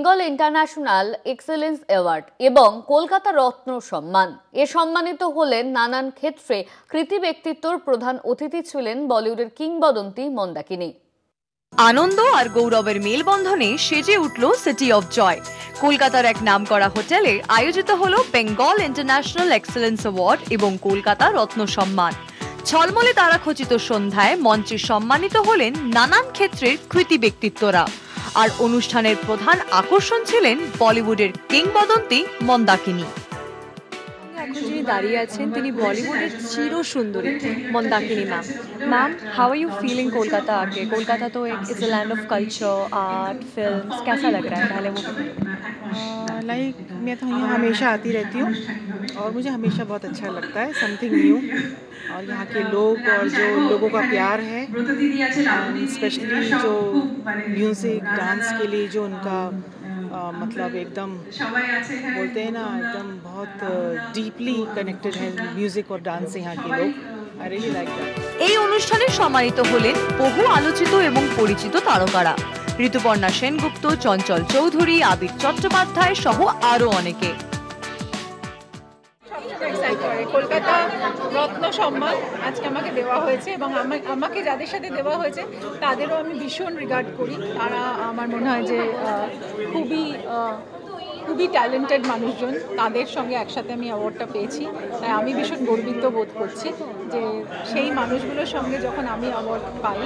Bengal international excellence award এবং কলকাতা রত্ন সম্মান। এ সম্মানিত হলেন নানান ক্ষেত্রে কৃতি ব্যক্তিত্বর প্রধান অতিথি ছিলেন বলিউডের কিংবদন্তি মন্দাকিনী। আনন্দ আর গৌরবের মেলবন্ধনে সেজে উঠল সিটি অফ জয়। কলকাতার এক নামকরা হোটেলে আয়োজিত হলো বেঙ্গল ইন্টারন্যাশনাল এক্সেলেন্স অ্যাওয়ার্ড এবং কলকাতা রত্ন সম্মান। ঝলমলে তারাখচিত সন্ধ্যায় মঞ্চে সম্মানিত হলেন নানান ক্ষেত্রের কৃতি ব্যক্তিত্বরা। আর অনুষ্ঠানের প্রধান আকর্ষণ ছিলেন বলিউডের কিংবদন্তি মন্দাকিনী। এখন যিনি দাঁড়িয়ে আছেন তিনি বলিউডের চির সুন্দরী Mandakini ma'am. How are you feeling Kolkata आके? कोलकाता तो it's a land of culture, art, films. कैसा लग रहा है पहले वो? लाइक मैं तो यहाँ हमेशा आती रहती हूँ और मुझे हमेशा बहुत अच्छा लगता है, समथिंग न्यू। और यहाँ के लोग और जो लोगों का प्यार है, स्पेशली जो म्यूज़िक डांस के लिए जो उनका मतलब एकदम बोलते हैं ना, एकदम बहुत डीपली कनेक्टेड है म्यूजिक और डांस से यहाँ के लोग। I really like that. এই অনুষ্ঠানে সম্মানিত হলেন বহু আলোচিত এবং পরিচিত তারকারা। ঋতুপর্ণা সেনগুপ্ত, চঞ্চল চৌধুরী, আবির চট্টোপাধ্যায় সহ আরো অনেকে। কলকাতা রত্ন সম্মান আজকে আমাকে দেওয়া হয়েছে এবং আমাকে যাদের সাথে দেওয়া হয়েছে তাদেরও আমি ভীষণ রিগার্ড করি। তারা আমার মনে হয় যে খুবই ট্যালেন্টেড মানুষজন, তাদের সঙ্গে একসাথে আমি অ্যাওয়ার্ডটা পেয়েছি। তাই আমি ভীষণ গর্বিত বোধ করছি যে সেই মানুষগুলোর সঙ্গে যখন আমি অ্যাওয়ার্ড পাই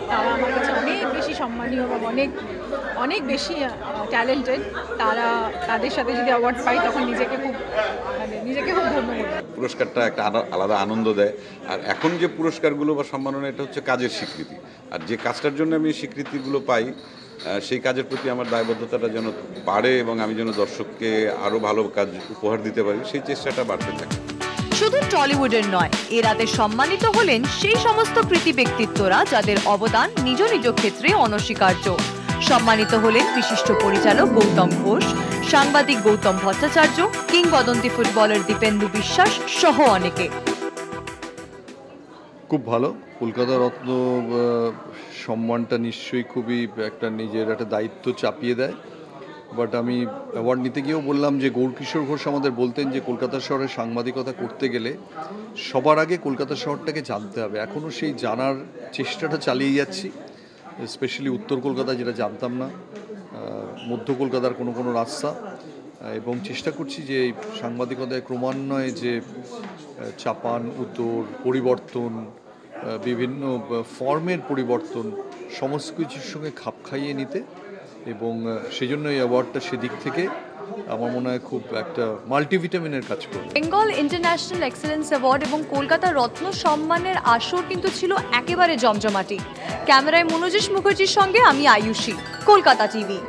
তারা আমার কাছে অনেক বেশি সম্মানীয় এবং অনেক বেশি ট্যালেন্টেড। তাদের সাথে যদি অ্যাওয়ার্ড পাই তখন নিজেকে খুব ধন্য মনে হয়। পুরস্কারটা একটা আলাদা আনন্দ দেয়। আর এখন যে পুরস্কারগুলো বা সম্মাননা, এটা হচ্ছে কাজের স্বীকৃতি। আর যে কাজটার জন্য আমি স্বীকৃতিগুলো পাই সেই কাজের প্রতি আমার দায়বদ্ধতাটা যেন বাড়ে এবং আমি যেন দর্শককে আরও ভালো কাজ উপহার দিতে পারি, সেই চেষ্টাটা বাড়তে থাকে। শুধু টলিউডের নয়, এ রাতে সম্মানিত হলেন সেই সমস্ত কৃতি ব্যক্তিত্বরা যাদের অবদান নিজ নিজ ক্ষেত্রে অনস্বীকার্য। সম্মানিত হলেন বিশিষ্ট পরিচালক গৌতম ঘোষ, সাংবাদিক গৌতম ভট্টাচার্য, কিংবদন্তি ফুটবলার দীপেন্দু বিশ্বাস সহ অনেকে। খুব ভালো। কলকাতা রত্ন সম্মানটা নিশ্চয়ই খুবই একটা নিজের একটা দায়িত্ব চাপিয়ে দেয়। বাট আমি অ্যাওয়ার্ড নিতে গিয়েও বললাম যে গৌরকিশোর ঘোষ আমাদের বলতেন যে কলকাতা শহরে সাংবাদিকতা করতে গেলে সবার আগে কলকাতা শহরটাকে জানতে হবে। এখনও সেই জানার চেষ্টাটা চালিয়ে যাচ্ছি, স্পেশালি উত্তর কলকাতা যেটা জানতাম না, মধ্য কলকাতার কোনো রাস্তা, এবং চেষ্টা করছি যে এই সাংবাদিকতায় ক্রমান্বয়ে যে চাপান উত্তর পরিবর্তন, বিভিন্ন ফর্মের পরিবর্তন, সমস্ত কিছুর সঙ্গে খাপ খাইয়ে নিতে, এবং সেই জন্য এই অ্যাওয়ার্ডটা সেদিক থেকে আমার মনে হয় খুব একটা মাল্টিভিটামিনের কাজ করবে। বেঙ্গল ইন্টারন্যাশনাল এক্সেলেন্স অ্যাওয়ার্ড এবং কলকাতা রত্ন সম্মানের আসর কিন্তু ছিল একেবারে জমজমাটি। ক্যামেরায় মনোজেশ মুখার্জির সঙ্গে আমি আয়ুষী, কলকাতা টিভি।